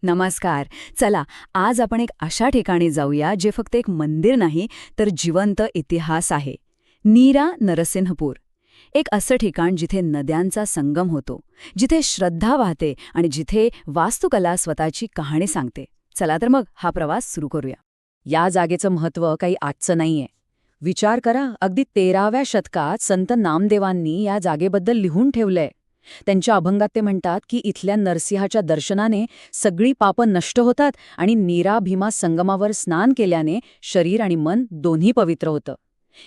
नमस्कार. चला, आज आपण एक अशा ठिकाणी जाऊया जे फक्त एक मंदिर नाही तर जिवंत इतिहास आहे. नीरा नरसिंहपूर. एक असं ठिकाण जिथे नद्यांचा संगम होतो, जिथे श्रद्धा वाहते आणि जिथे वास्तुकला स्वतःची कहाणी सांगते. चला तर मग हा प्रवास सुरू करूया. या जागेचं महत्त्व काही आजचं नाहीये. विचार करा, अगदी 13व्या शतकात संत नामदेवांनी या जागेबद्दल लिहून ठेवलंय. त्यांच्या अभंगात ते म्हणतात की इथल्या नरसिंहाच्या दर्शनाने सगळी पापं नष्ट होतात आणि नीरा भीमा संगमावर स्नान केल्याने शरीर आणि मन दोन्ही पवित्र होतं.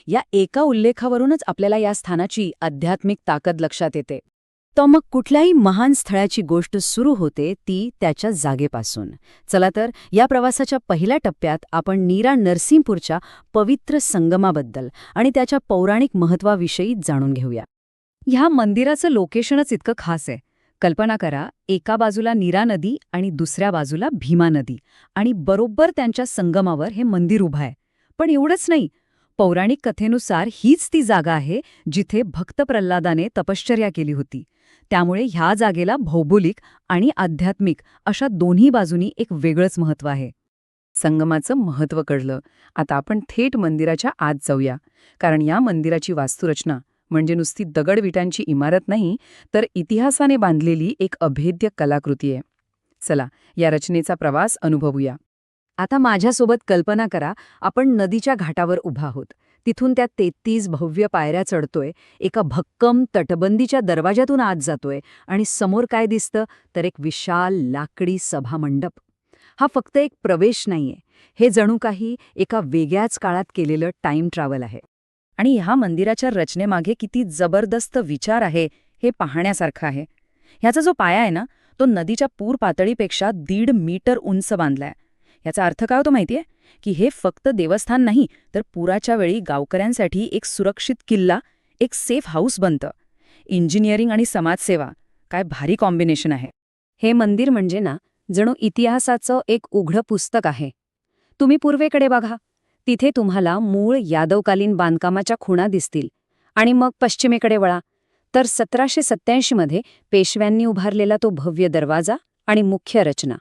या एका उल्लेखावरूनच आपल्याला या स्थानाची आध्यात्मिक ताकद लक्षात येते. तर मग कुठल्याही महान स्थळाची गोष्ट सुरू होते ती त्याच्या जागेपासून. चला तर या प्रवासाच्या पहिल्या टप्प्यात आपण नीरा नरसिंहपूरच्या पवित्र संगमाबद्दल आणि त्याच्या पौराणिक महत्त्वाविषयी जाणून घेऊया. ह्या मंदिराचं लोकेशनच इतकं खास आहे. कल्पना करा, एका बाजूला नीरा नदी आणि दुसऱ्या बाजूला भीमा नदी, आणि बरोबर त्यांच्या संगमावर हे मंदिर उभं आहे. पण एवढंच नाही, पौराणिक कथेनुसार हीच ती जागा आहे जिथे भक्त प्रल्हादाने तपश्चर्या केली होती. त्यामुळे ह्या जागेला भौगोलिक आणि आध्यात्मिक अशा दोन्ही बाजूनी एक वेगळंच महत्त्व आहे. संगमाचं महत्त्व कळलं. आता आपण थेट मंदिराच्या आत जाऊया, कारण या मंदिराची वास्तुरचना म्हणजे नुसती दगडविटांची इमारत नाही, तर इतिहासाने बांधलेली एक अभेद्य कलाकृती आहे. चला, या रचनेचा प्रवास अनुभवूया. आता माझ्यासोबत कल्पना करा, आपण नदीच्या घाटावर उभा आहोत. तिथून त्या 33 भव्य पायऱ्या चढतोय, एका भक्कम तटबंदीच्या दरवाजातून आत जातोय, आणि समोर काय दिसतं तर एक विशाल लाकडी सभामंडप. हा फक्त एक प्रवेश नाहीये, हे जणू काही एका वेगळ्याच काळात केलेलं टाईम ट्रॅव्हल आहे. आणि ह्या मंदिराच्या रचनेमागे किती जबरदस्त विचार आहे हे पाहण्यासारखं आहे. ह्याचा जो पाया आहे ना, तो नदीच्या पूर पातळीपेक्षा 1.5 मीटर उंच बांधलाय. याचा अर्थ काय होतो माहितीये? की हे फक्त देवस्थान नाही, तर पुराच्या वेळी गावकऱ्यांसाठी एक सुरक्षित किल्ला, एक सेफ हाऊस बनतं. इंजिनिअरिंग आणि समाजसेवा, काय भारी कॉम्बिनेशन आहे. हे मंदिर म्हणजे ना, जणू इतिहासाचं एक उघडं पुस्तक आहे. तुम्ही पूर्वेकडे बघा, तिथे तुम्हाला मूळ यादवकालीन बांधकामाच्या खुणा दिसतील. आणि मग पश्चिमेकडे वळा तर 1787 मध्ये पेशव्यांनी उभारलेला तो भव्य दरवाजा आणि मुख्य रचना.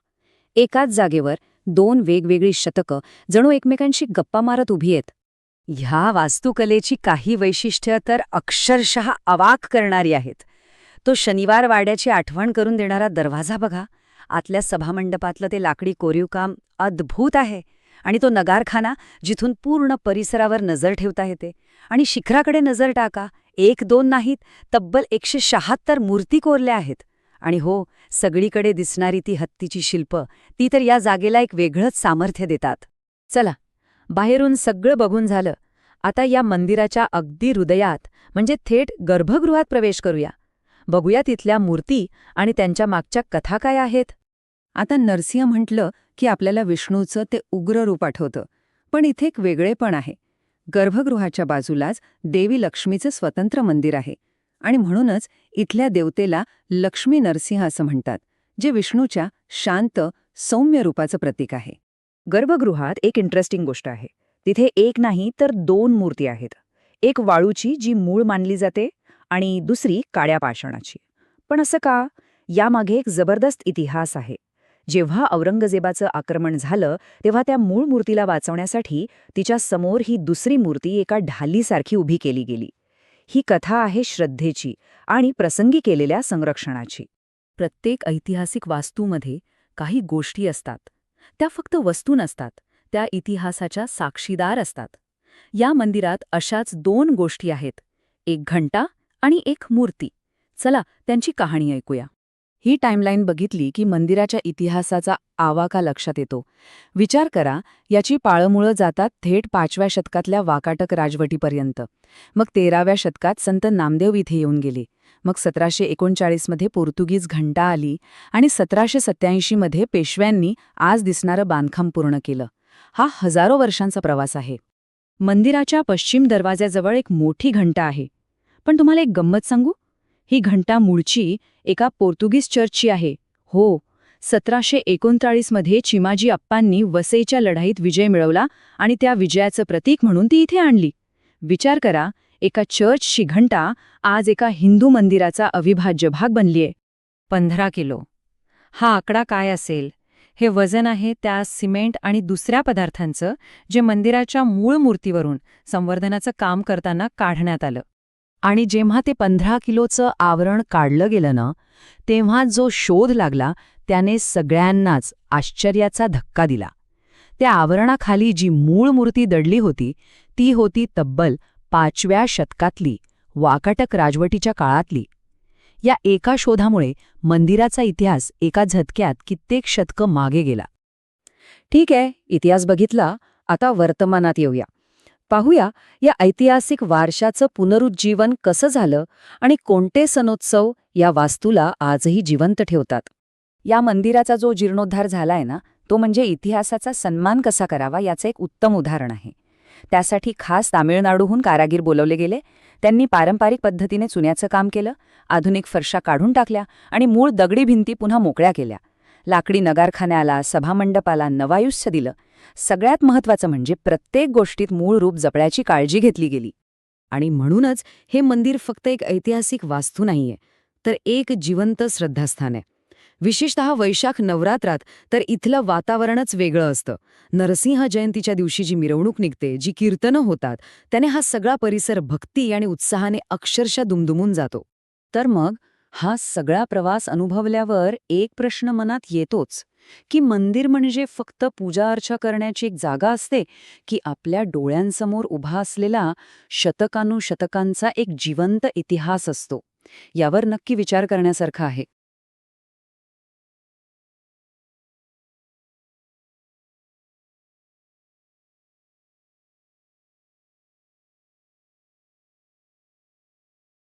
एकाच जागेवर 2 वेगवेगळी शतकं जणू एकमेकांशी गप्पा मारत उभी आहेत. ह्या वास्तुकलेची काही वैशिष्ट्य तर अक्षरशः अवाक करणारी आहेत. तो शनिवार वाड्याची आठवण करून देणारा दरवाजा बघा, आतल्या सभामंडपातलं ते लाकडी कोरीवकाम अद्भुत आहे. आणि तो नगारखाना, जिथून पूर्ण परिसरावर नजर ठेवता येते. आणि शिखराकडे नजर टाका, 1-2 नाहीत, तब्बल 176 मूर्ती कोरल्या आहेत. आणि हो, सगळीकडे दिसणारी ती हत्तीची शिल्प, ती तर या जागेला एक वेगळंच सामर्थ्य देतात. चला, बाहेरून सगळं बघून झालं. आता या मंदिराच्या अगदी हृदयात म्हणजे थेट गर्भगृहात प्रवेश करूया. बघूया तिथल्या मूर्ती आणि त्यांच्या मागच्या कथा काय आहेत. आता नरसिंह म्हटलं की आपल्याला विष्णूचं ते उग्र रूप आठवतं. पण इथे एक वेगळेपण आहे. गर्भगृहाच्या बाजूलाच देवी लक्ष्मीचं स्वतंत्र मंदिर आहे. आणि म्हणूनच इथल्या देवतेला लक्ष्मी नरसिंह असं म्हणतात, जे विष्णूच्या शांत, सौम्य रूपाचं प्रतीक आहे. गर्भगृहात एक इंटरेस्टिंग गोष्ट आहे. तिथे एक नाही तर 2 मूर्ती आहेत. एक वाळूची, जी मूळ मानली जाते, आणि दुसरी काळ्या पाषाणाची. पण असं का? यामागे एक जबरदस्त इतिहास आहे. जेव्हा औरंगजेबाचं आक्रमण झालं, तेव्हा त्या मूळ मूर्तीला वाचवण्यासाठी तिच्या समोर ही दुसरी मूर्ती एका ढालीसारखी उभी केली गेली. ही कथा आहे श्रद्धेची आणि प्रसंगी केलेल्या संरक्षणाची. प्रत्येक ऐतिहासिक वास्तूमध्ये काही गोष्टी असतात. त्या फक्त वस्तू नसतात, त्या इतिहासाच्या साक्षीदार असतात. या मंदिरात अशाच 2 गोष्टी आहेत, एक घंटा आणि एक मूर्ती. चला, त्यांची कहाणी ऐकूया. ही टाईमलाईन बघितली की मंदिराच्या इतिहासाचा आवाका लक्षात येतो. विचार करा, याची पाळंमुळं जातात थेट 5व्या शतकातल्या वाकाटक राजवटीपर्यंत. मग 13व्या शतकात संत नामदेव इथे येऊन गेले. मग 1739 मध्ये पोर्तुगीज घंटा आली आणि 1787 मध्ये पेशव्यांनी आज दिसणारं बांधकाम पूर्ण केलं. हा हजारो वर्षांचा प्रवास आहे. मंदिराच्या पश्चिम दरवाज्याजवळ एक मोठी घंटा आहे. पण तुम्हाला एक गंमत सांगू? ही घंटा मूळची एका पोर्तुगीज चर्चची आहे. हो, 1739 मध्ये चिमाजी अप्पांनी वसईच्या लढाईत विजय मिळवला आणि त्या विजयाचं प्रतीक म्हणून ती इथे आणली. विचार करा, एका चर्चची घंटा आज एका हिंदू मंदिराचा अविभाज्य भाग बनलीये. 15 किलो. हा आकडा काय असेल? हे वजन आहे त्या सिमेंट आणि दुसऱ्या पदार्थांचं जे मंदिराच्या मूळ मूर्तीवरून संवर्धनाचं काम करताना काढण्यात आलं. आणि जेव्हा ते 15 किलोचं आवरण काढलं गेलं ना, तेव्हा जो शोध लागला त्याने सगळ्यांनाच आश्चर्याचा धक्का दिला. त्या आवरणाखाली जी मूळ मूर्ती दडली होती ती होती तब्बल 5व्या शतकातली, वाकाटक राजवटीच्या काळातली. या एका शोधामुळे मंदिराचा इतिहास एका झटक्यात कित्येक शतकं मागे गेला. ठीक आहे, इतिहास बघितला. आता वर्तमानात येऊया. पाहूया या ऐतिहासिक वारशाचं पुनरुज्जीवन कसं झालं आणि कोणते सणोत्सव या वास्तूला आजही जिवंत ठेवतात. या मंदिराचा जो जीर्णोद्धार झालाय ना, तो म्हणजे इतिहासाचा सन्मान कसा करावा याचं एक उत्तम उदाहरण आहे. त्यासाठी खास तामिळनाडूहून कारागीर बोलवले गेले. त्यांनी पारंपरिक पद्धतीने चुन्याचं काम केलं, आधुनिक फरशा काढून टाकल्या आणि मूळ दगडी भिंती पुन्हा मोकळ्या केल्या. लाकडी नगारखान्याला, सभामंडपाला नवायुष्य दिलं. सगळ्यात महत्त्वाचं म्हणजे प्रत्येक गोष्टीत मूळ रूप जपण्याची काळजी घेतली गेली. आणि म्हणूनच हे मंदिर फक्त एक ऐतिहासिक वास्तू नाहीये, तर एक जिवंत श्रद्धास्थान आहे. विशेषतः वैशाख नवरात्रात तर इथलं वातावरणच वेगळं असतं. नरसिंह जयंतीच्या दिवशी जी मिरवणूक निघते, जी कीर्तनं होतात, त्याने हा सगळा परिसर भक्ती आणि उत्साहाने अक्षरशः दुमदुमून जातो. तर मग हा सगळा प्रवास अनुभवल्यावर एक प्रश्न मनात येतोच की मंदिर म्हणजे फक्त पूजा अर्चा करण्याची एक जागा असते की आपल्या डोळ्यांसमोर उभा असलेला शतकानुशतकांचा एक जिवंत इतिहास असतो. यावर नक्की विचार करण्यासारखा आहे.